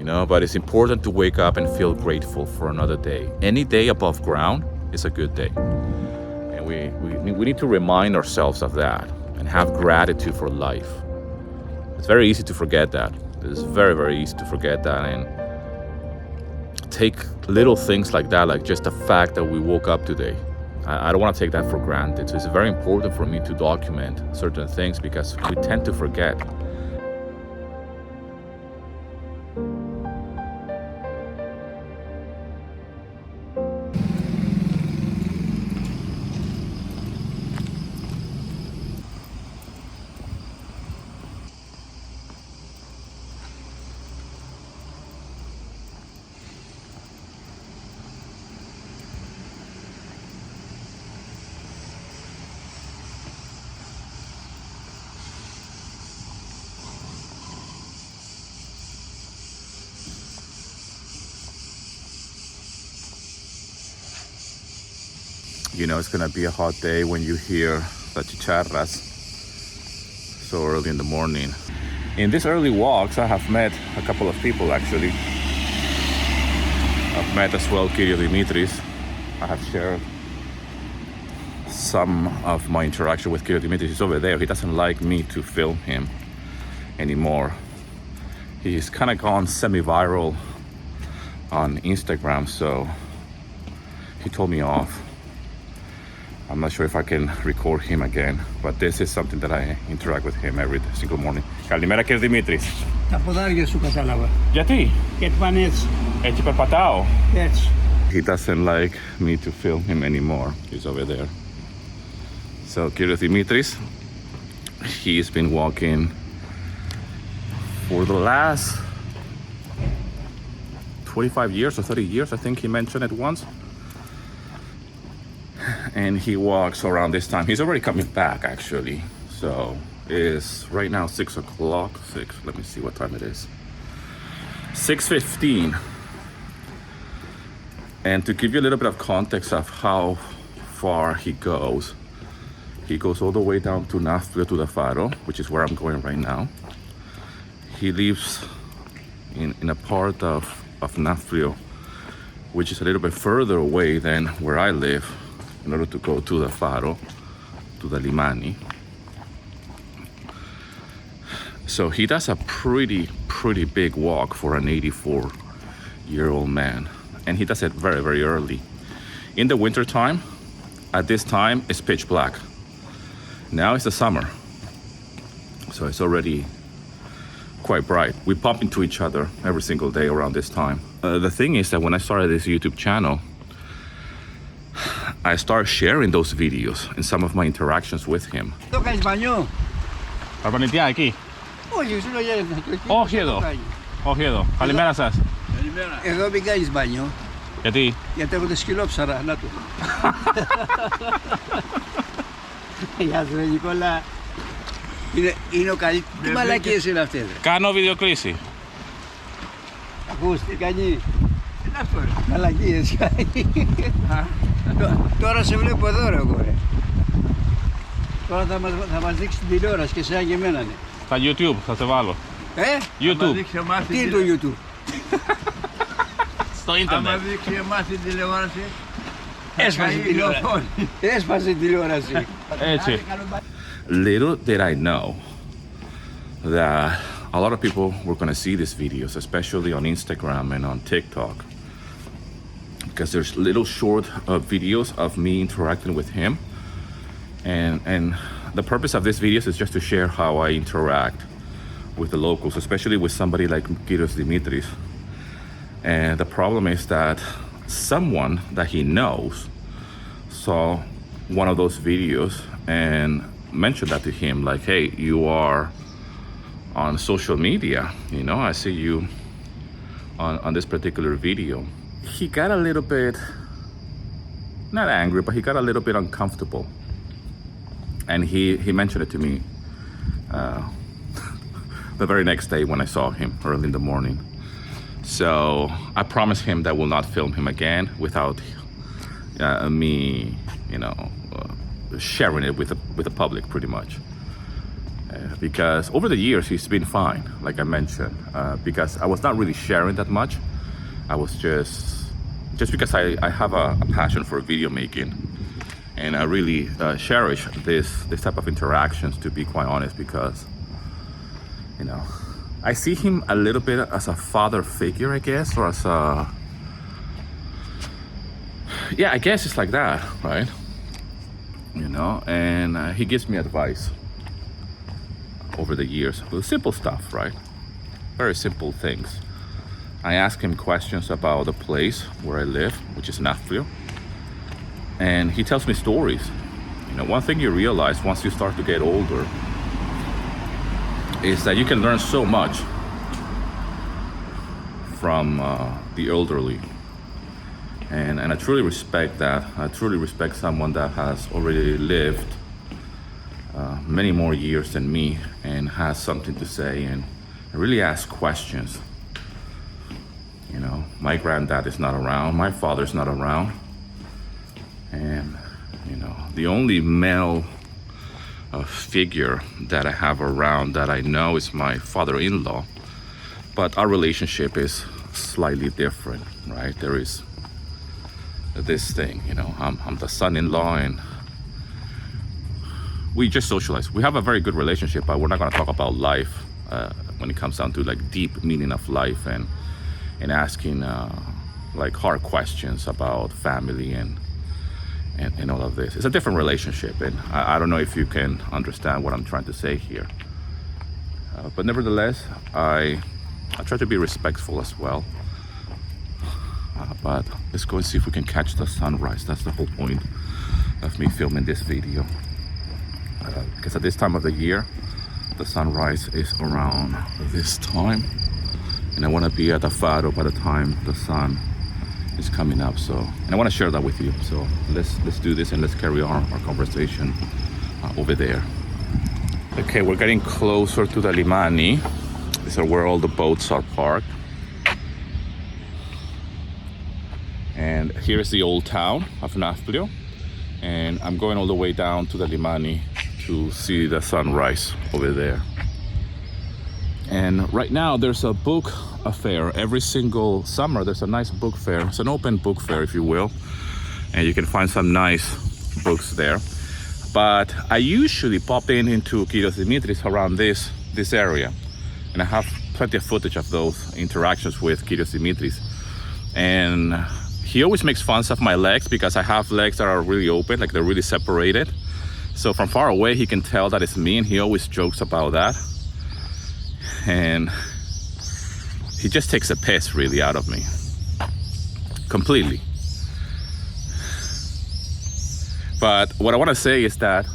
but it's important to wake up and feel grateful for another day. Any day above ground is a good day. And we need to remind ourselves of that and have gratitude for life. It's very easy to forget that. It's very, very easy to forget that and take little things like that, like just the fact that we woke up today. I don't want to take that for granted. So it's very important for me to document certain things because we tend to forget. It's gonna be a hot day when you hear the chicharras so early in the morning. In these early walks, I have met a couple of people actually. I've met as well Demitrius. I have shared some of my interaction with Demitrius. He's over there. He doesn't like me to film him anymore. He's kind of gone semi-viral on Instagram, so he told me off. I'm not sure if I can record him again, but this is something that I interact with him every single morning. Καλημέρα κύριε Δημήτρης. Τα ποδάρια σου κατάλαβα. Γιατί? Γιατί πάνε έτσι. Έτσι περπατάω. Έτσι. He doesn't like me to film him anymore. He's over there. So κύριος Δημήτρης, he's been walking for the last 25 years or 30 years, I think he mentioned it once. And he walks around this time. He's already coming back actually. So it's right now 6 o'clock. Let me see what time it is. 6:15. And to give you a little bit of context of how far he goes all the way down to Nafplio to the Faro, which is where I'm going right now. He lives in a part of Nafplio, which is a little bit further away than where I live, in order to go to the Faro, to the Limani. So he does a pretty big walk for an 84-year-old man. And he does it very, very early. In the winter time, at this time, it's pitch black. Now it's the summer. So it's already quite bright. We bump into each other every single day around this time. The thing is that when I started this YouTube channel, I started sharing those videos and some of my interactions with him. Το κάνεις μπανιό. Αρβανιτιά εκεί. Όχι, σου λέω Όχι εδώ. Όχι εδώ. Καλημέρα σας. Καλημέρα. Εδώ μην κάνεις μπανιό. Γιατί? Γιατί έχω το σκυλόψαρα, να το. Γεια σου Νικόλα. Είναι ο καλύτερος. Τι μαλακίες είναι αυτές. Κάνω βιντεοκλήση. Ακούς τι κάνει. Είναι αυτό ρε. Μαλακίες κάνει. Τώρα σε βλέπω εδώ ρε εγώ ρε. Τώρα θα μας δείξει την τηλεόραση και εσένα και εμένα ναι. Στα YouTube θα σε βάλω. YouTube. Τι είναι το YouTube. Στο ίντερνετ. Άμα δείξει εμάς την τηλεόραση. Έσπασε την τηλεόραση. Έτσι. Little did I know that a lot of people were going to see these videos, especially on Instagram and on TikTok, because there's little short videos of me interacting with him, and the purpose of these videos is just to share how I interact with the locals, especially with somebody like Demitrius. And the problem is that someone that he knows saw one of those videos and mentioned that to him, like, hey, you are on social media, I see you on this particular video. He got a little bit, not angry, but he got a little bit uncomfortable. And he mentioned it to me the very next day when I saw him early in the morning. So I promised him that I will not film him again without me, sharing it with the public pretty much. because over the years he's been fine, like I mentioned, because I was not really sharing that much. I was just because I have a passion for video making, and I really cherish this type of interactions, to be quite honest, because you know, I see him a little bit as a father figure, I guess, or as a, yeah, I guess it's like that, right? You know, and he gives me advice over the years with simple stuff, right? Very simple things. I ask him questions about the place where I live, which is Nafplio, and he tells me stories. You know, one thing you realize once you start to get older is that you can learn so much from the elderly, and I truly respect that. I truly respect someone that has already lived many more years than me and has something to say and really ask questions. You know, my granddad is not around, my father's not around, and you know, the only male figure that I have around that I know is my father-in-law, but our relationship is slightly different, right? There is this thing, you know, I'm the son-in-law, and we just socialize. We have a very good relationship, but we're not going to talk about life when it comes down to like deep meaning of life and asking like hard questions about family and all of this. It's a different relationship, and I don't know if you can understand what I'm trying to say here. But nevertheless, I try to be respectful as well. But let's go and see if we can catch the sunrise. That's the whole point of me filming this video. Because at this time of the year, the sunrise is around this time. And I want to be at the faro by the time the sun is coming up. So, and I want to share that with you. So let's do this and let's carry on our conversation over there. Okay, we're getting closer to the Limani. These are where all the boats are parked. And here's the old town of Nafplio. And I'm going all the way down to the Limani to see the sunrise over there. And right now there's a book fair. Every single summer there's a nice book fair. It's an open book fair, if you will. And you can find some nice books there. But I usually pop into Kyrios Demitrius around this area. And I have plenty of footage of those interactions with Kyrios Demitrius. And he always makes fun of my legs because I have legs that are really open, like they're really separated. So from far away, he can tell that it's me, and he always jokes about that. And he just takes a piss really out of me. Completely. But what I want to say is that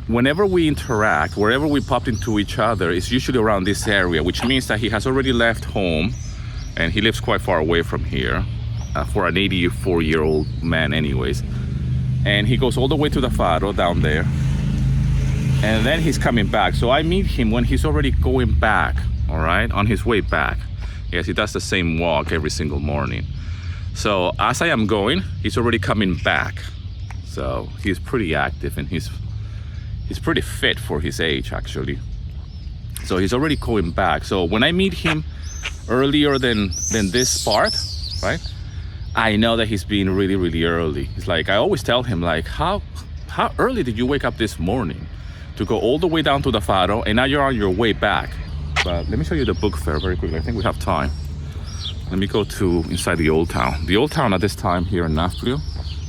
whenever we interact, wherever we pop into each other, it's usually around this area, which means that he has already left home, and he lives quite far away from here. For an 84-year-old man anyways. And he goes all the way to the faro down there, and then he's coming back. So I meet him when he's already going back, all right, on his way back. Yes, he does the same walk every single morning. So as I am going, he's already coming back. So he's pretty active, and he's pretty fit for his age, actually. So he's already going back. So when I meet him earlier than this part, right, I know that he's being really, really early. It's like, I always tell him, like, how early did you wake up this morning to go all the way down to the faro, and now you're on your way back? But let me show you the book fair very quickly. I think we have time. Let me go to inside the old town. The old town at this time here in Nafplio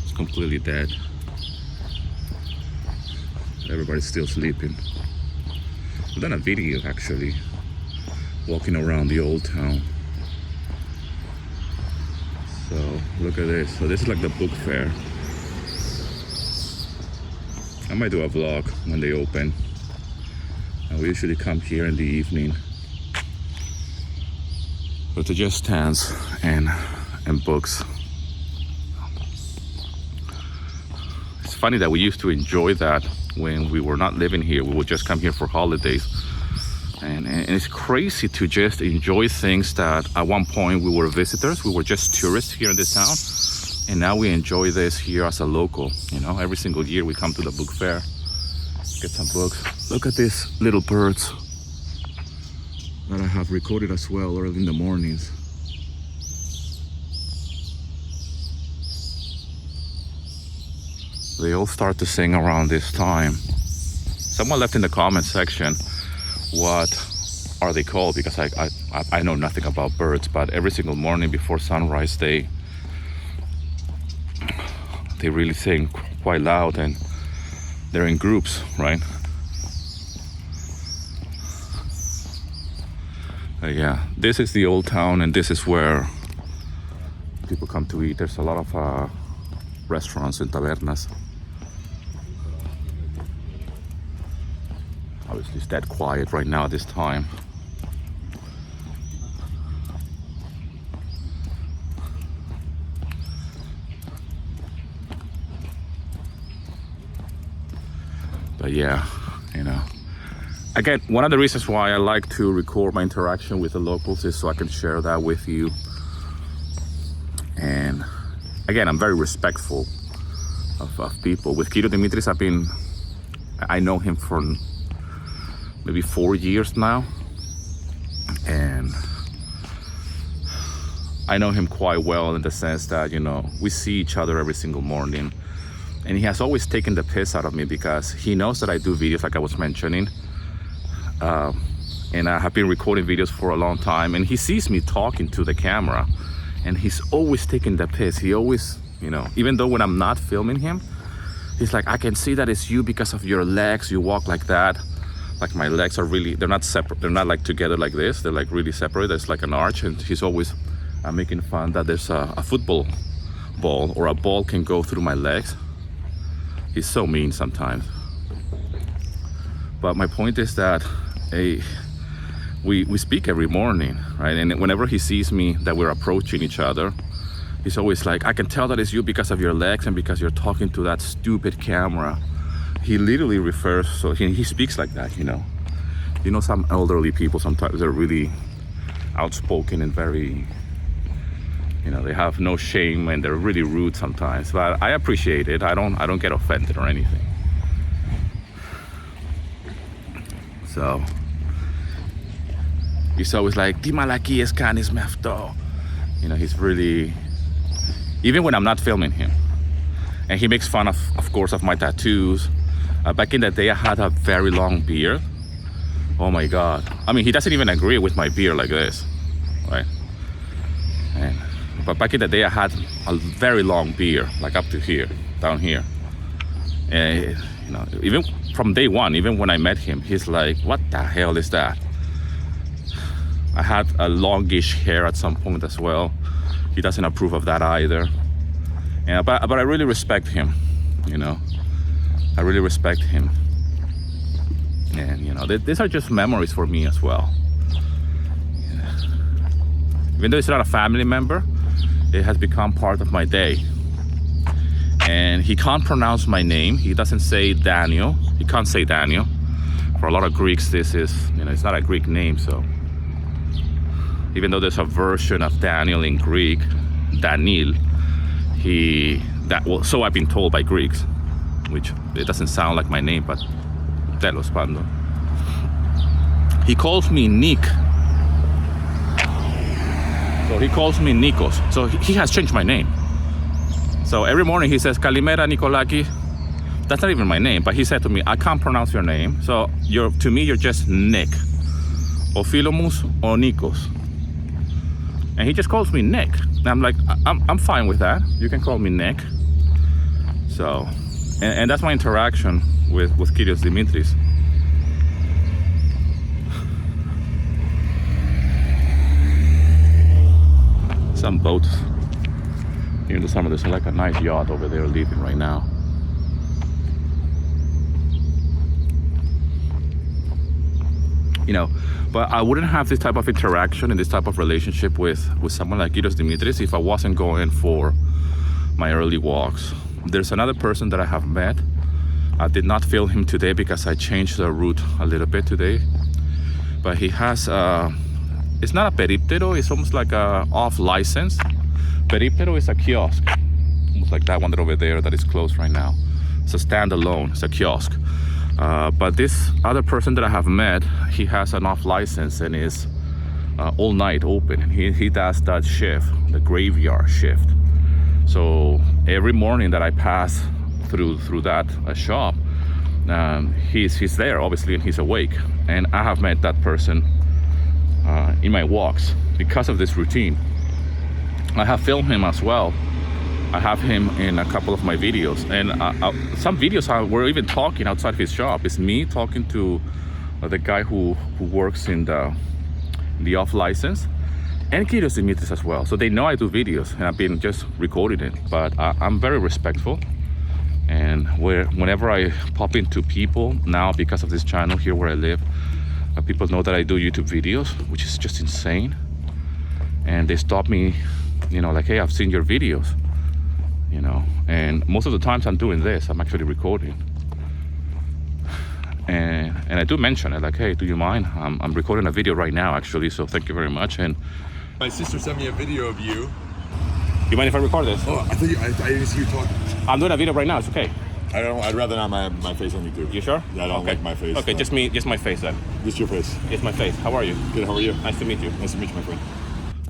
is completely dead. Everybody's still sleeping. I've done a video actually, walking around the old town. So look at this. So this is like the book fair. I might do a vlog when they open. And we usually come here in the evening. But to just stands and books. It's funny that we used to enjoy that when we were not living here. We would just come here for holidays. And it's crazy to just enjoy things that at one point we were visitors. We were just tourists here in this town. And now we enjoy this here as a local. You know, every single year we come to the book fair. Get some books. Look at these little birds that I have recorded as well early in the mornings. They all start to sing around this time. Someone left in the comment section what are they called, because I know nothing about birds, but every single morning before sunrise they really sing quite loud, and they're in groups, right? Yeah, this is the old town, and this is where people come to eat. There's a lot of restaurants and tabernas. Obviously it's dead quiet right now at this time. But yeah, you know, again, one of the reasons why I like to record my interaction with the locals is so I can share that with you. And again, I'm very respectful of people. With Demitrius, I know him for maybe 4 years now, and I know him quite well in the sense that, you know, we see each other every single morning, and he has always taken the piss out of me because he knows that I do videos, like I was mentioning, and I have been recording videos for a long time, and he sees me talking to the camera, and he's always taking the piss. He always, you know, even though when I'm not filming him, he's like, I can see that it's you because of your legs, you walk like that. Like my legs are really, they're not separate, they're not like together like this, they're like really separate. There's like an arch, and he's always making fun that there's a football ball or a ball can go through my legs. He's so mean sometimes. But my point is that we speak every morning, right? And whenever he sees me that we're approaching each other, he's always like, I can tell that it's you because of your legs and because you're talking to that stupid camera. He literally refers, so he speaks like that, you know. You know, some elderly people sometimes they're really outspoken and very, you know, they have no shame and they're really rude sometimes. But I appreciate it. I don't get offended or anything. So he's always like, "Di malaki es canis mefto." You know, he's really, even when I'm not filming him, and he makes fun of course, of my tattoos. Back in the day, I had a very long beard. Oh my God. I mean, he doesn't even agree with my beard like this, right? But back in the day, I had a very long beard, like up to here, down here. And, you know, even from day one, even when I met him, he's like, what the hell is that? I had a longish hair at some point as well. He doesn't approve of that either. Yeah, but I really respect him, you know. I really respect him. And, you know, these are just memories for me as well. Yeah. Even though it's not a family member, it has become part of my day. And he can't pronounce my name. He doesn't say Daniel. He can't say Daniel. For a lot of Greeks, this is, you know, it's not a Greek name, so. Even though there's a version of Daniel in Greek, Daniel, so I've been told by Greeks, which it doesn't sound like my name, but telos pando. He calls me Nick. So he calls me Nikos. So he has changed my name. So every morning he says, Kalimera Nikolaki. That's not even my name, but he said to me, I can't pronounce your name. So to me, you're just Nick. Or Philomus or Nikos. And he just calls me Nick. And I'm like, I'm fine with that. You can call me Nick. So, and that's my interaction with Kyrios Demitrius. Some boats during the summer. There's like a nice yacht over there leaving right now. You know, but I wouldn't have this type of interaction and this type of relationship with someone like Kyrios Demitrius if I wasn't going for my early walks. There's another person that I have met. I did not film him today because I changed the route a little bit today. But he has, it's not a periptero, it's almost like a off license. Periptero is a kiosk, almost like that one that over there that is closed right now. It's a standalone, it's a kiosk. But this other person that I have met, he has an off license and is all night open. And he does that shift, the graveyard shift. So every morning that I pass through that shop, he's there obviously, and he's awake. And I have met that person in my walks because of this routine. I have filmed him as well. I have him in a couple of my videos, and some videos we're even talking outside his shop. It's me talking to the guy who works in the off license, and Demitrius as well. So they know I do videos, and I've been just recording it. But I'm very respectful, and whenever I pop into people now, because of this channel here where I live, people know that I do YouTube videos, which is just insane. And they stop me, you know, like, hey, I've seen your videos, you know. And most of the times I'm doing this, I'm actually recording. And I do mention it, like, hey, do you mind? I'm recording a video right now, actually, so thank you very much. And my sister sent me a video of you. You mind if I record this? Oh, I didn't see you talking. I'm doing a video right now, it's okay. I'd rather not my face on YouTube. You sure? Yeah, I don't like my face. Okay, no. just my face then. Just your face. It's my face. How are you? Good, how are you? Nice to meet you. Nice to meet you, my friend.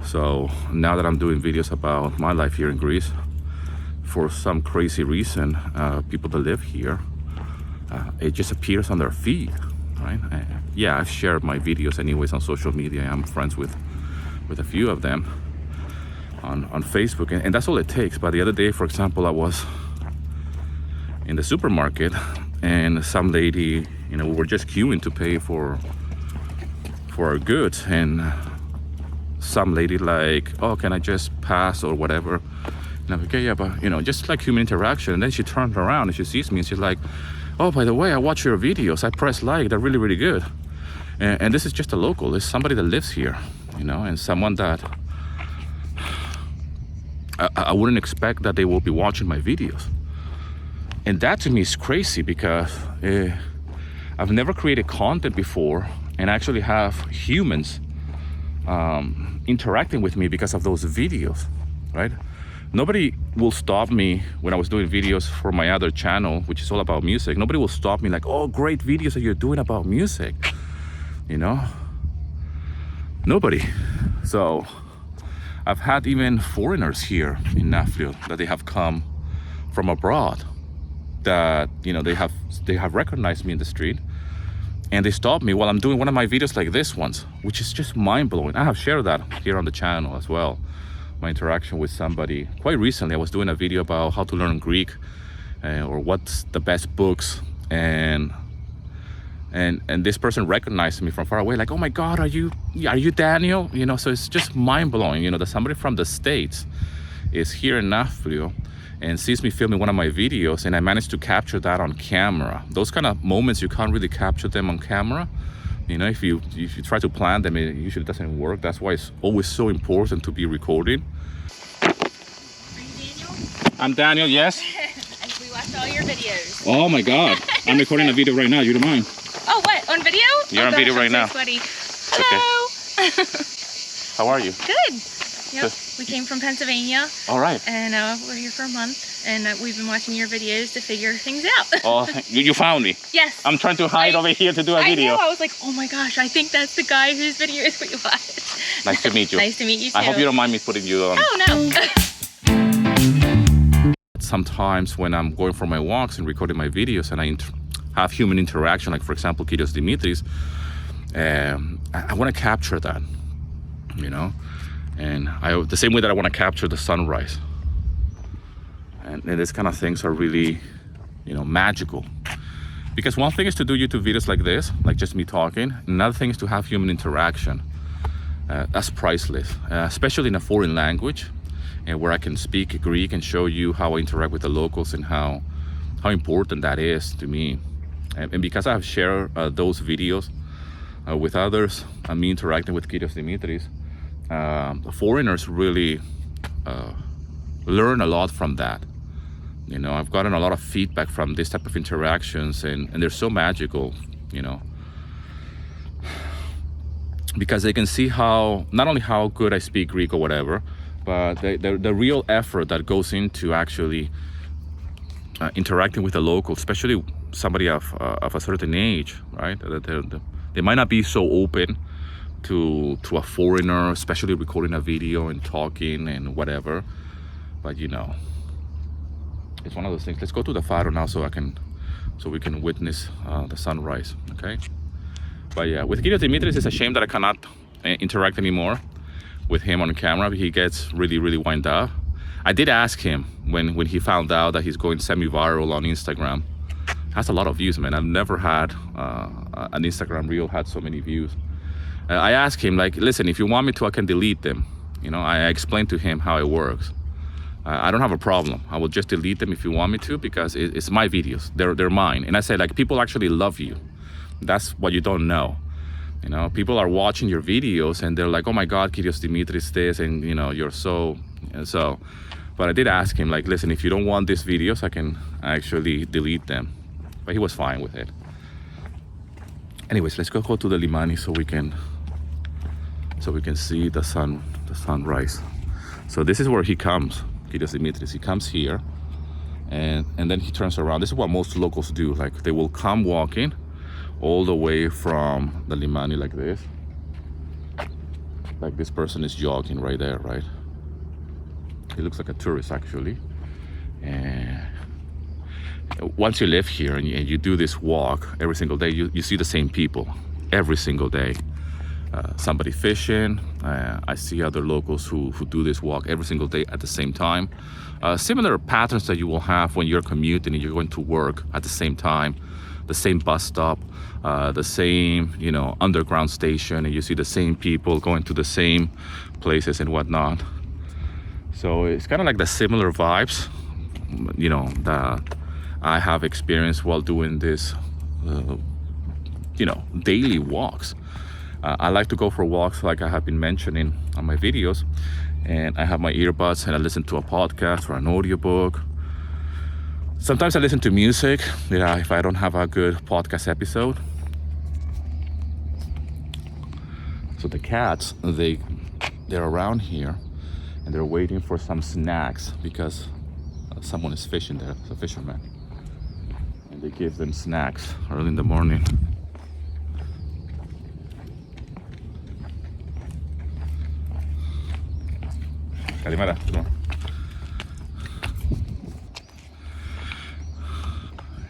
So now that I'm doing videos about my life here in Greece, for some crazy reason, people that live here, it just appears on their feed, right? Yeah, I've shared my videos anyways on social media. I'm friends with a few of them on Facebook, and that's all it takes. But the other day, for example, I was in the supermarket, and some lady, you know, we were just queuing to pay for our goods, and some lady like, oh, can I just pass or whatever? And I'm like, okay, yeah, but you know, just like human interaction. And then she turned around and she sees me and she's like, oh, by the way, I watch your videos, I press like, they're really, really good. And this is just a local, it's somebody that lives here, you know, and someone that I wouldn't expect that they will be watching my videos. And that to me is crazy, because I've never created content before and actually have humans interacting with me because of those videos, right? Nobody will stop me when I was doing videos for my other channel, which is all about music. Nobody will stop me like, oh, great videos that you're doing about music, you know? Nobody. So I've had even foreigners here in Nafrio that they have come from abroad, that, you know, they have recognized me in the street, and they stopped me while I'm doing one of my videos like this ones, which is just mind-blowing. I have shared that here on the channel as well, my interaction with somebody. Quite recently, I was doing a video about how to learn Greek, or what's the best books, and this person recognized me from far away, like, oh my God, are you Daniel? You know, so it's just mind-blowing, you know, that somebody from the States is here in Nafrio and sees me filming one of my videos, and I managed to capture that on camera. Those kind of moments, you can't really capture them on camera. You know, if you try to plan them, it usually doesn't work. That's why it's always so important to be recording. Are you Daniel? I'm Daniel, yes. We watched all your videos. Oh my God, I'm recording a video right now, you don't mind? Oh, what? On video? You're on video right now. Sweaty. Okay. Hello. How are you? Good. Yep. We came from Pennsylvania. All right. And we're here for a month. And we've been watching your videos to figure things out. Oh, you found me. Yes. I'm trying to hide over here to do a video. I know. I was like, oh my gosh, I think that's the guy whose videos we watched. Nice to meet you. Nice to meet you too. I hope you don't mind me putting you on. Oh, no. Sometimes when I'm going for my walks and recording my videos and I have human interaction, like for example, Demitrius, I want to capture that, you know? And the same way that I want to capture the sunrise. And these kind of things are really, you know, magical. Because one thing is to do YouTube videos like this, like just me talking. Another thing is to have human interaction. That's priceless, especially in a foreign language, and where I can speak Greek and show you how I interact with the locals and how important that is to me. And because I have shared those videos with others, and me interacting with Demitrius, foreigners really learn a lot from that. You know, I've gotten a lot of feedback from this type of interactions, and they're so magical, you know, because they can see how, not only how good I speak Greek or whatever, but the real effort that goes into actually interacting with the locals, especially somebody of a certain age, right? They might not be so open to a foreigner, especially recording a video and talking and whatever. But you know, it's one of those things. Let's go to the faro now so we can witness the sunrise, okay? But yeah, with Demitrius, it's a shame that I cannot interact anymore with him on camera. He gets really, really wind up. I did ask him when he found out that he's going semi-viral on Instagram. Has a lot of views, man. I've never had an Instagram reel had so many views. I asked him, like, listen, if you want me to, I can delete them. You know, I explained to him how it works. I don't have a problem. I will just delete them if you want me to, because it's my videos. They're mine. And I said, like, people actually love you. That's what you don't know. You know, people are watching your videos and they're like, oh my God, Kyrios Demitrius this, and you know, you're so. But I did ask him, like, listen, if you don't want these videos, I can actually delete them. But he was fine with it. Anyways, let's go to the Limani so we can see the sunrise. So this is where he comes, Kyrios Demitrius. He comes here and then he turns around. This is what most locals do. Like, they will come walking all the way from the Limani like this. Like this person is jogging right there, right? He looks like a tourist actually. And once you live here and you do this walk every single day, you see the same people every single day. Somebody fishing. I see other locals who do this walk every single day at the same time. Similar patterns that you will have when you're commuting and you're going to work at the same time. The same bus stop, the same, you know, underground station, and you see the same people going to the same places and whatnot. So it's kind of like the similar vibes, you know, that I have experienced while doing this, you know, daily walks. I like to go for walks, like I have been mentioning on my videos, and I have my earbuds and I listen to a podcast or an audiobook. Sometimes I listen to music, yeah, if I don't have a good podcast episode. So the cats, they're around here and they're waiting for some snacks because someone is fishing there, it's a fisherman. And they give them snacks early in the morning. Kalimera, come on.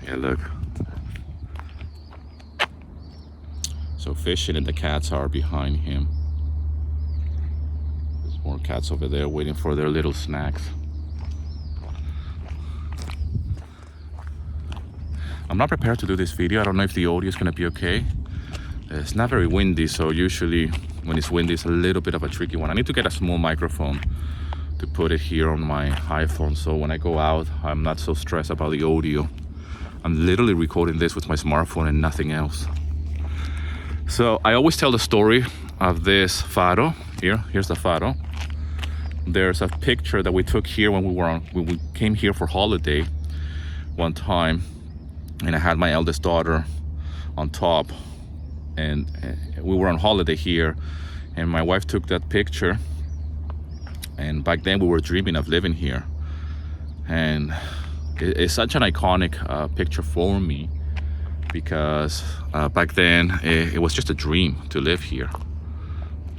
Yeah, look. So fishing and the cats are behind him. There's more cats over there waiting for their little snacks. I'm not prepared to do this video. I don't know if the audio is gonna be okay. It's not very windy, so usually when it's windy, it's a little bit of a tricky one. I need to get a small microphone to put it here on my iPhone, so when I go out, I'm not so stressed about the audio. I'm literally recording this with my smartphone and nothing else. So I always tell the story of this faro. Here's the faro. There's a picture that we took here when we came here for holiday one time, and I had my eldest daughter on top, and we were on holiday here, and my wife took that picture. And back then we were dreaming of living here, and it's such an iconic picture for me because back then it was just a dream to live here.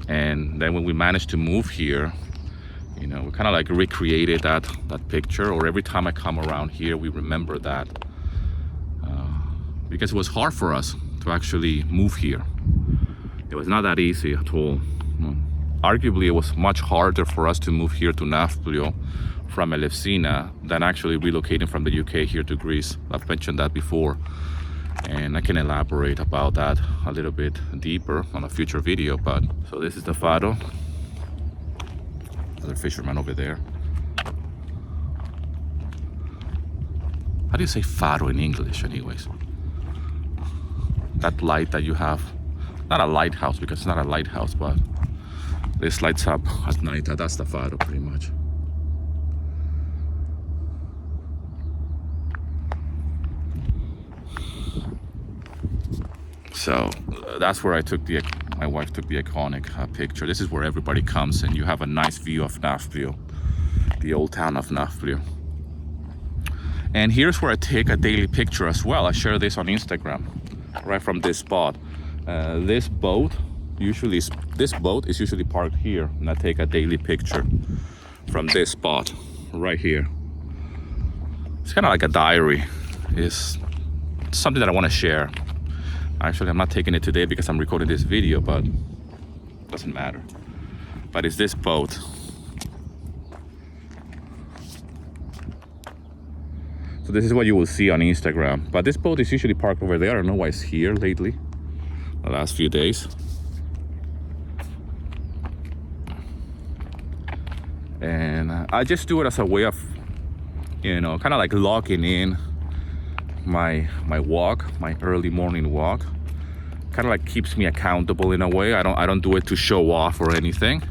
And then when we managed to move here, you know, we kind of like recreated that picture, or every time I come around here we remember that, because it was hard for us to actually move here. It was not that easy at all. Arguably it was much harder for us to move here to Nafplio from Elefsina than actually relocating from the UK here to Greece. I've mentioned that before, and I can elaborate about that a little bit deeper on a future video. But so this is the faro. Another fisherman over there. How do you say faro in English anyways? That light that you have, not a lighthouse because it's not a lighthouse, but this lights up at night. That's the faro pretty much. So that's where my wife took the iconic picture. This is where everybody comes and you have a nice view of Nafplio, the old town of Nafplio. And here's where I take a daily picture as well. I share this on Instagram, right from this spot. This boat is usually parked here, and I take a daily picture from this spot right here. It's kind of like a diary. It's something that I want to share. Actually, I'm not taking it today because I'm recording this video, but it doesn't matter. But it's this boat. So this is what you will see on Instagram. But this boat is usually parked over there. I don't know why it's here lately, the last few days. And I just do it as a way of, kind of like locking in my walk, my early morning walk. Kind of like keeps me accountable in a way. I don't do it to show off or anything.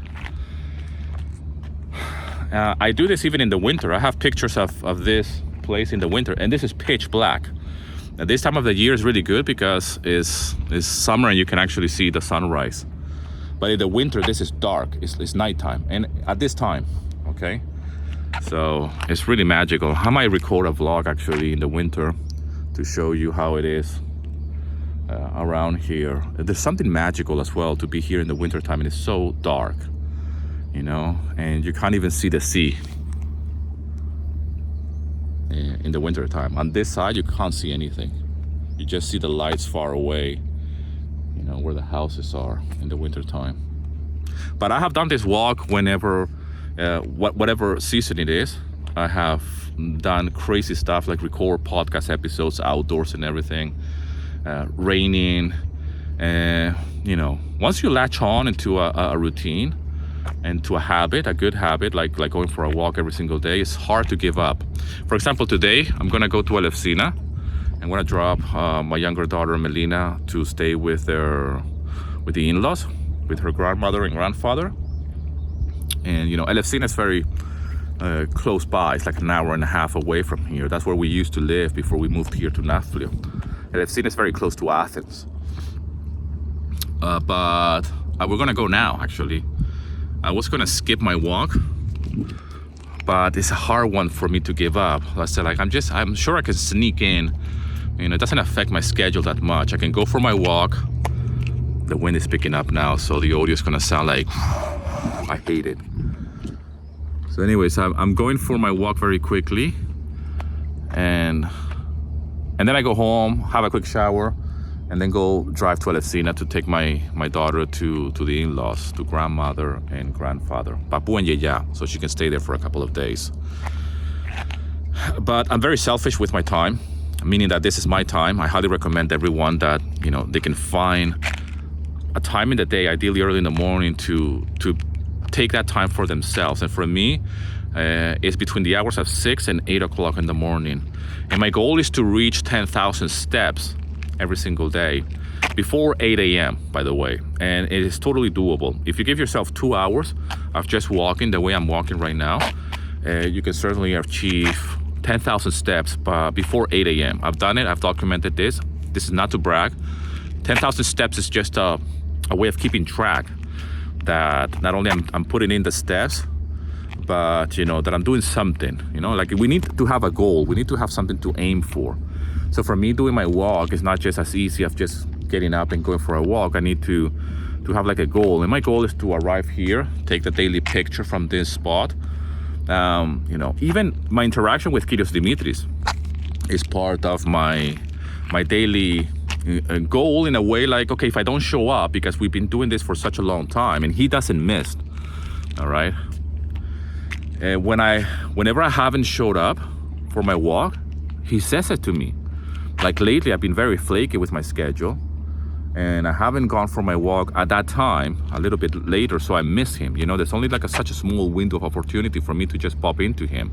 I do this even in the winter. I have pictures of this place in the winter, and this is pitch black. Now, this time of the year is really good because it's summer and you can actually see the sunrise. But in the winter, this is dark. It's nighttime, and at this time, okay. So it's really magical. I might record a vlog actually in the winter to show you how it is around here. There's something magical as well to be here in the winter time, and it's so dark, and you can't even see the sea in the winter time. On this side, you can't see anything. You just see the lights far away, where the houses are in the winter time. But I have done this walk whenever, whatever season it is. I have done crazy stuff like record podcast episodes outdoors and everything, raining. Once you latch on into a routine and to a good habit, like going for a walk every single day, it's hard to give up. For example, today I'm gonna go to Elefsina. I'm gonna drop my younger daughter Melina to stay with the in-laws, with her grandmother and grandfather. And Elefsina is very close by. It's like an hour and a half away from here. That's where we used to live before we moved here to Nafplio. Elefsina is very close to Athens. But we're gonna go now, actually. I was gonna skip my walk, but it's a hard one for me to give up. I said, I'm sure I can sneak in. It doesn't affect my schedule that much. I can go for my walk. The wind is picking up now, so the audio is gonna sound like, I hate it. So anyways, I'm going for my walk very quickly. And then I go home, have a quick shower, and then go drive to Elefsina to take my daughter to the in-laws, to grandmother and grandfather, Papu and Yeya, so she can stay there for a couple of days. But I'm very selfish with my time, meaning that this is my time. I highly recommend everyone that they can find a time in the day, ideally early in the morning, to take that time for themselves. And for me, it's between the hours of 6 and 8 o'clock in the morning. And my goal is to reach 10,000 steps every single day before 8 a.m., by the way. And it is totally doable. If you give yourself 2 hours of just walking the way I'm walking right now, you can certainly achieve 10,000 steps before 8 a.m. I've done it. I've documented this. This is not to brag. 10,000 steps is just a way of keeping track that not only I'm putting in the steps, but that I'm doing something. Like we need to have a goal. We need to have something to aim for. So for me, doing my walk is not just as easy of just getting up and going for a walk. I need to have like a goal, and my goal is to arrive here, take the daily picture from this spot. Even my interaction with Kyrios Demitrius is part of my daily goal in a way. Like, okay, if I don't show up, because we've been doing this for such a long time, and he doesn't miss. All right. Whenever I haven't showed up for my walk, he says it to me. Like lately, I've been very flaky with my schedule, and I haven't gone for my walk at that time, a little bit later, so I miss him. There's only like such a small window of opportunity for me to just pop into him.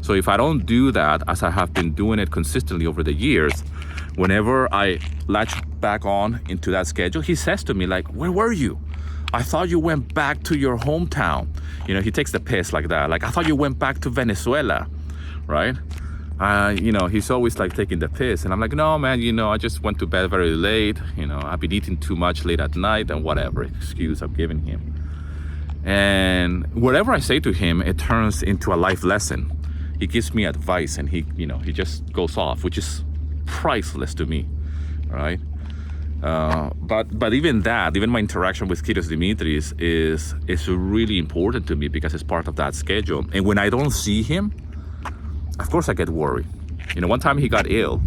So if I don't do that, as I have been doing it consistently over the years, whenever I latch back on into that schedule, he says to me, like, where were you? I thought you went back to your hometown. He takes the piss like that. Like, I thought you went back to Venezuela, right? He's always like taking the piss, and I'm like, no, man, I just went to bed very late. I've been eating too much late at night, and whatever excuse I'm giving him. And whatever I say to him, it turns into a life lesson. he gives me advice, and he just goes off, which is priceless to me, right? But even my interaction with Kostas Demitrius is really important to me because it's part of that schedule. And when I don't see him, of course I get worried. One time he got ill,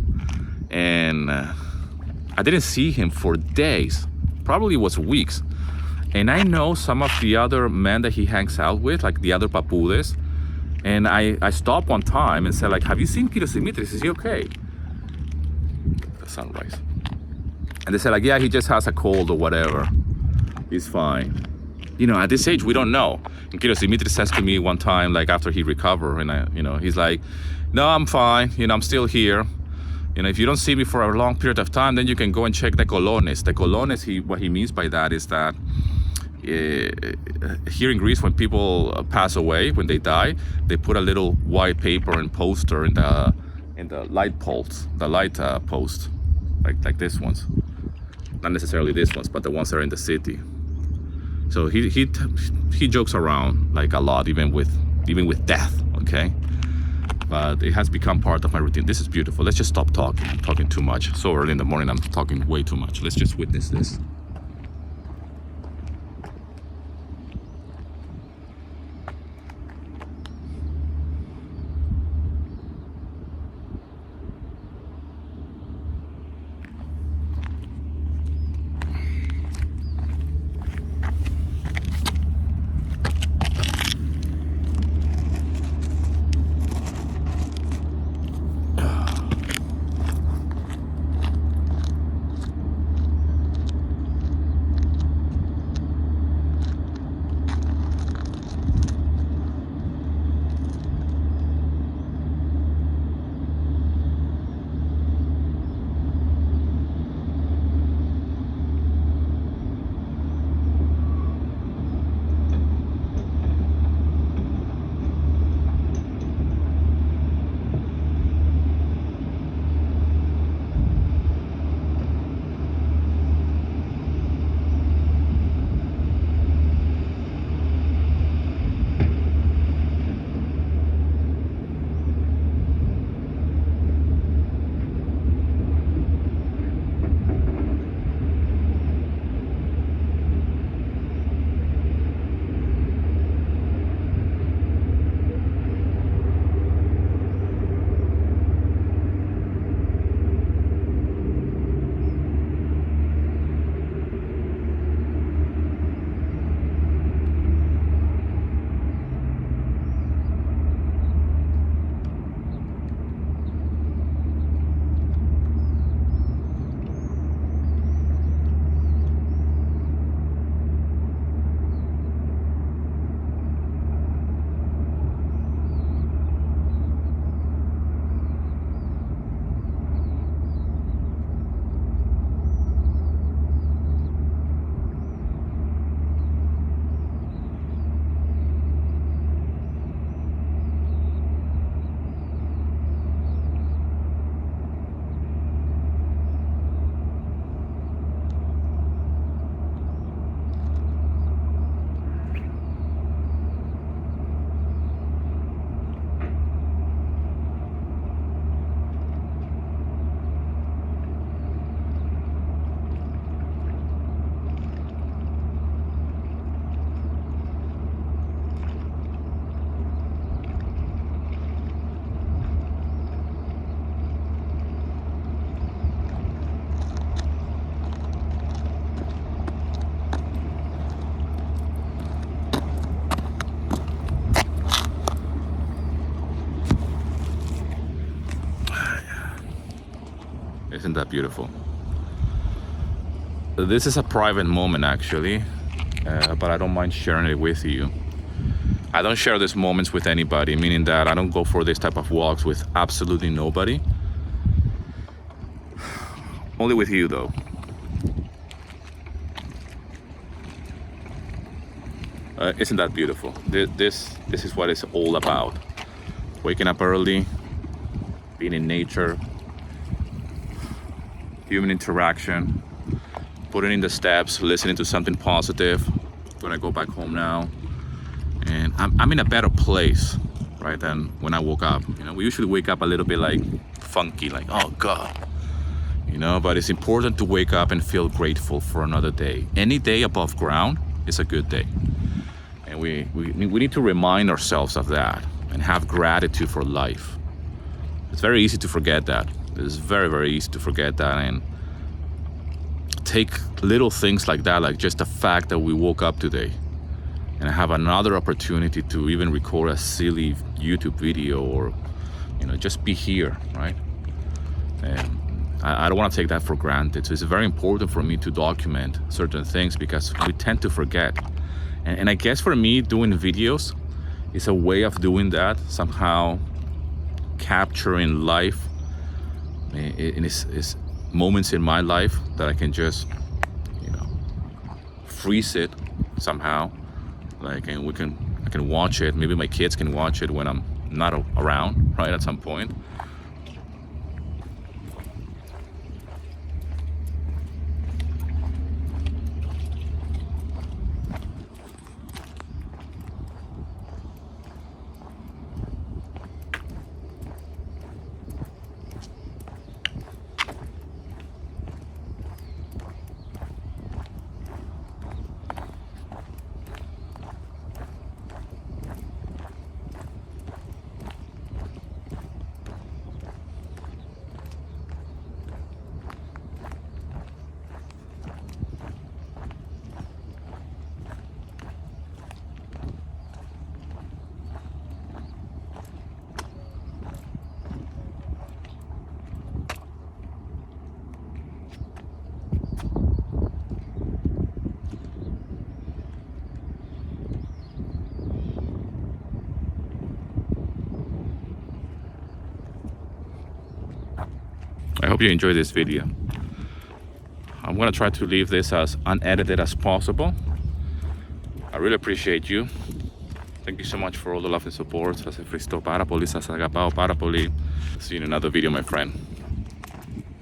and I didn't see him for days, probably it was weeks. And I know some of the other men that he hangs out with, like the other papudes, and I stopped one time and said, like, have you seen Kostas Demitrius? Is he okay? The sunrise. And they said, like, yeah, he just has a cold or whatever. He's fine. At this age, we don't know. And Kostas Demitrius says to me one time, like, after he recovered, and he's like, no, I'm fine. I'm still here. If you don't see me for a long period of time, then you can go and check the colones. The colones, what he means by that is that here in Greece, when people pass away, when they die, they put a little white paper and poster in the light post, like this ones. Not necessarily this ones, but the ones that are in the city. So he jokes around like a lot, even with death. Okay, but it has become part of my routine. This is beautiful. Let's just stop talking. I'm talking too much. So early in the morning, I'm talking way too much. Let's just witness this. Isn't that beautiful? This is a private moment, actually, but I don't mind sharing it with you. I don't share these moments with anybody, meaning that I don't go for this type of walks with absolutely nobody. Only with you, though. Isn't that beautiful? This is what it's all about. Waking up early, being in nature, human interaction, putting in the steps, listening to something positive. I'm gonna go back home now, and I'm in a better place right? Than when I woke up. You know, we usually wake up a little bit like funky, like, oh God, you know, but it's important to wake up and feel grateful for another day. Any day above ground is a good day. And we need to remind ourselves of that and have gratitude for life. It's very easy to forget that. It's very, very easy to forget that and take little things like that, like just the fact that we woke up today and have another opportunity to even record a silly YouTube video or, you know, just be here, right? And I don't want to take that for granted. So it's very important for me to document certain things because we tend to forget. And I guess for me, doing videos is a way of doing that, somehow capturing life in its moments in my life that I can just, you know, freeze it somehow, like, and I can watch it. Maybe my kids can watch it when I'm not around, right, at some point. I hope you enjoyed this video. I'm gonna try to leave this as unedited as possible. I really appreciate you. Thank you so much for all the love and support. Σας ευχαριστώ πάρα πολύ, σας αγαπάω πάρα πολύ. See you in another video, my friend.